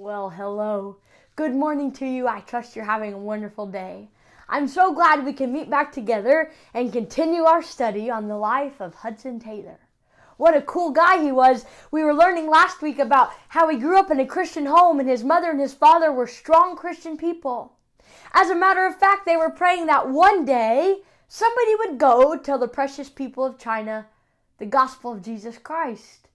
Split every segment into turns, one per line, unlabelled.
Well, hello. Good morning to you. I trust you're having a wonderful day. I'm so glad we can meet back together and continue our study on the life of Hudson Taylor. What a cool guy he was. We were learning last week about how he grew up in a Christian home and his mother and his father were strong Christian people. As a matter of fact, they were praying that one day somebody would go tell the precious people of China the gospel of Jesus Christ.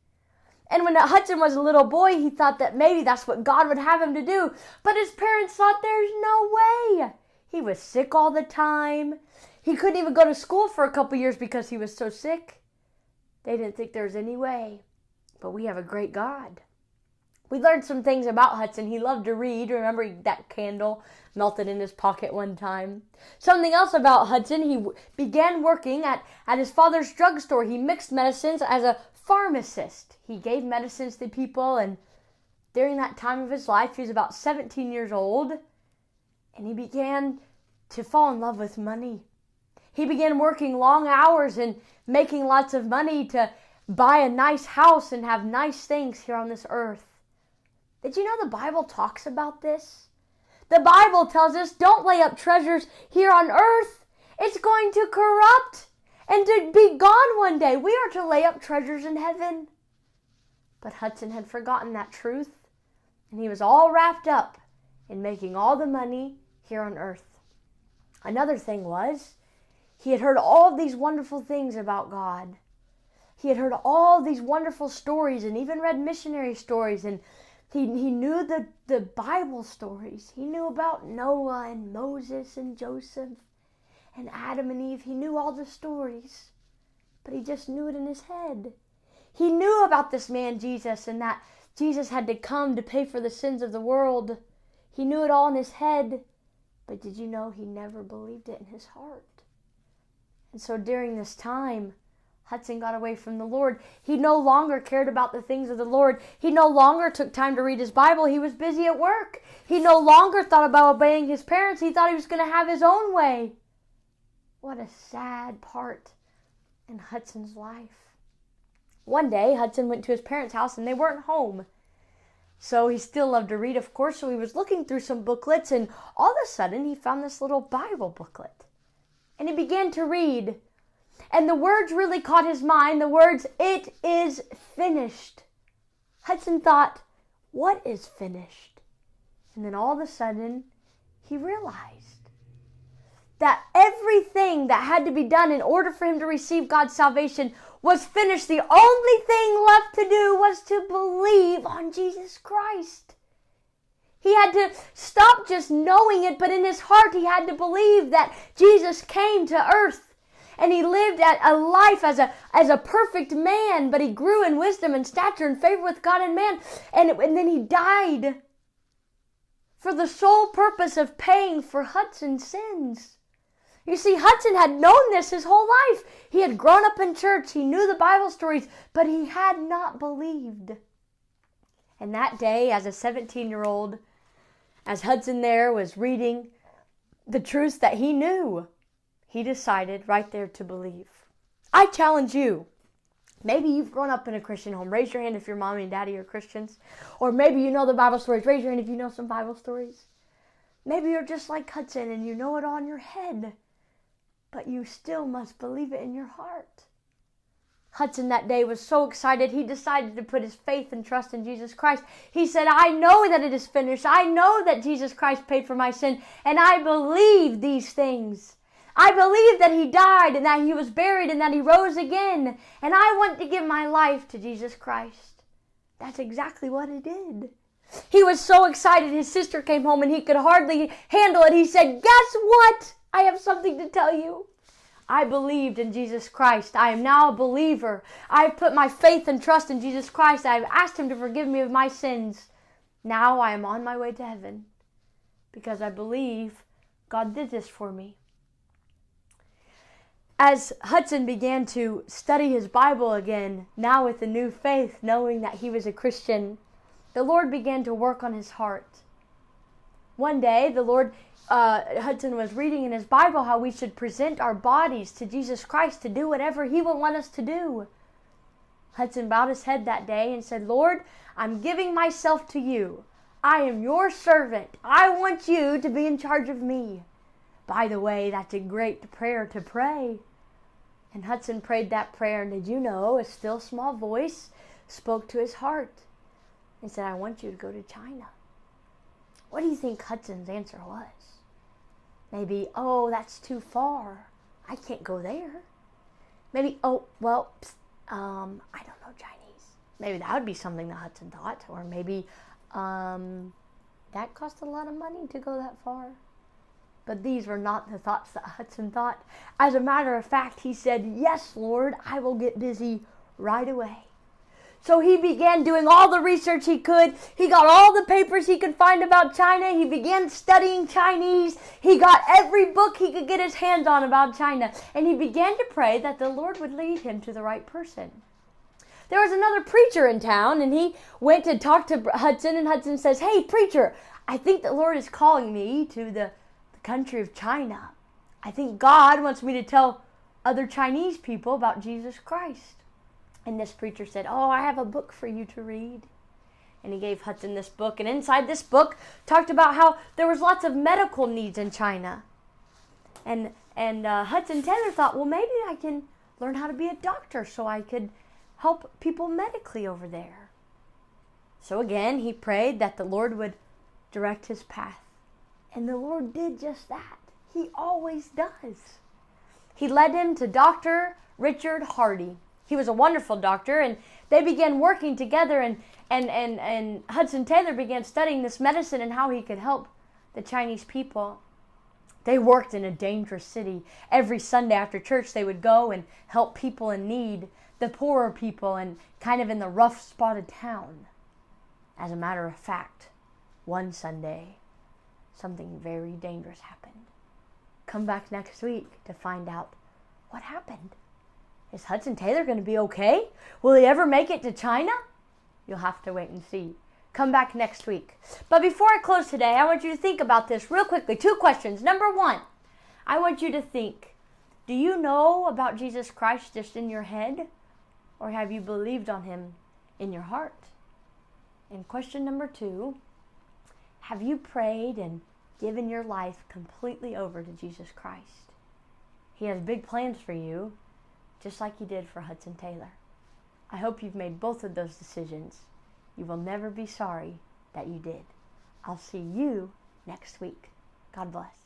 And when Hudson was a little boy, he thought that maybe that's what God would have him to do. But his parents thought there's no way. He was sick all the time. He couldn't even go to school for a couple years because he was so sick. They didn't think there was any way. But we have a great God. We learned some things about Hudson. He loved to read. Remember that candle melted in his pocket one time? Something else about Hudson, he began working at his father's drugstore. He mixed medicines as a pharmacist. He gave medicines to people, and during that time of his life, he was about 17 years old, and he began to fall in love with money. He began working long hours and making lots of money to buy a nice house and have nice things here on this earth. Did you know the Bible talks about this? The Bible tells us don't lay up treasures here on earth. It's going to corrupt and to be gone one day. We are to lay up treasures in heaven. But Hudson had forgotten that truth, and he was all wrapped up in making all the money here on earth. Another thing was, he had heard all of these wonderful things about God. He had heard all these wonderful stories and even read missionary stories, and he knew the Bible stories. He knew about Noah and Moses and Joseph and Adam and Eve. He knew all the stories, but he just knew it in his head. He knew about this man Jesus and that Jesus had to come to pay for the sins of the world. He knew it all in his head, but did you know he never believed it in his heart? And so during this time, Hudson got away from the Lord. He no longer cared about the things of the Lord. He no longer took time to read his Bible. He was busy at work. He no longer thought about obeying his parents. He thought he was going to have his own way. What a sad part in Hudson's life. One day, Hudson went to his parents' house and they weren't home. So he still loved to read, of course, so he was looking through some booklets, and all of a sudden he found this little Bible booklet. And he began to read. And the words really caught his mind, the words, "It is finished." Hudson thought, what is finished? And then all of a sudden, he realized that everything that had to be done in order for him to receive God's salvation was finished. The only thing left to do was to believe on Jesus Christ. He had to stop just knowing it, but in his heart he had to believe that Jesus came to earth. And he lived a life as a perfect man, but he grew in wisdom and stature and favor with God and man. And then he died for the sole purpose of paying for Hudson's sins. You see, Hudson had known this his whole life. He had grown up in church. He knew the Bible stories, but he had not believed. And that day, as a 17-year-old, as Hudson there was reading the truths that he knew, he decided right there to believe. I challenge you. Maybe you've grown up in a Christian home. Raise your hand if your mommy and daddy are Christians. Or maybe you know the Bible stories. Raise your hand if you know some Bible stories. Maybe you're just like Hudson and you know it all in your head, but you still must believe it in your heart. Hudson that day was so excited, he decided to put his faith and trust in Jesus Christ. He said, I know that it is finished. I know that Jesus Christ paid for my sin, and I believe these things. I believe that he died and that he was buried and that he rose again. And I want to give my life to Jesus Christ. That's exactly what he did. He was so excited. His sister came home and he could hardly handle it. He said, guess what? I have something to tell you. I believed in Jesus Christ. I am now a believer. I have put my faith and trust in Jesus Christ. I have asked him to forgive me of my sins. Now I am on my way to heaven because I believe God did this for me. As Hudson began to study his Bible again, now with a new faith, knowing that he was a Christian, the Lord began to work on his heart. One day, Hudson was reading in his Bible how we should present our bodies to Jesus Christ to do whatever he would want us to do. Hudson bowed his head that day and said, Lord, I'm giving myself to you. I am your servant. I want you to be in charge of me. By the way, that's a great prayer to pray. And Hudson prayed that prayer, and did you know a still small voice spoke to his heart and said, I want you to go to China. What do you think Hudson's answer was? Maybe, oh, that's too far. I can't go there. Maybe, oh, well, I don't know Chinese. Maybe that would be something that Hudson thought. Or maybe that cost a lot of money to go that far. But these were not the thoughts that Hudson thought. As a matter of fact, he said, yes, Lord, I will get busy right away. So he began doing all the research he could. He got all the papers he could find about China. He began studying Chinese. He got every book he could get his hands on about China. And he began to pray that the Lord would lead him to the right person. There was another preacher in town, and he went to talk to Hudson, and Hudson says, hey, preacher, I think the Lord is calling me to the country of China. I think God wants me to tell other Chinese people about Jesus Christ. And this preacher said, oh, I have a book for you to read. And he gave Hudson this book. And inside this book talked about how there was lots of medical needs in China. And Hudson Taylor thought, well, maybe I can learn how to be a doctor so I could help people medically over there. So again, he prayed that the Lord would direct his path. And the Lord did just that. He always does. He led him to Dr. Richard Hardy. He was a wonderful doctor, and they began working together, and Hudson Taylor began studying this medicine and how he could help the Chinese people. They worked in a dangerous city. Every Sunday after church, they would go and help people in need, the poorer people, and kind of in the rough spot of town. As a matter of fact, one Sunday, something very dangerous happened. Come back next week to find out what happened. Is Hudson Taylor going to be okay? Will he ever make it to China? You'll have to wait and see. Come back next week. But before I close today, I want you to think about this real quickly. 2 questions. Number 1, I want you to think, do you know about Jesus Christ just in your head? Or have you believed on him in your heart? And question number 2, have you prayed and given your life completely over to Jesus Christ? He has big plans for you, just like he did for Hudson Taylor. I hope you've made both of those decisions. You will never be sorry that you did. I'll see you next week. God bless.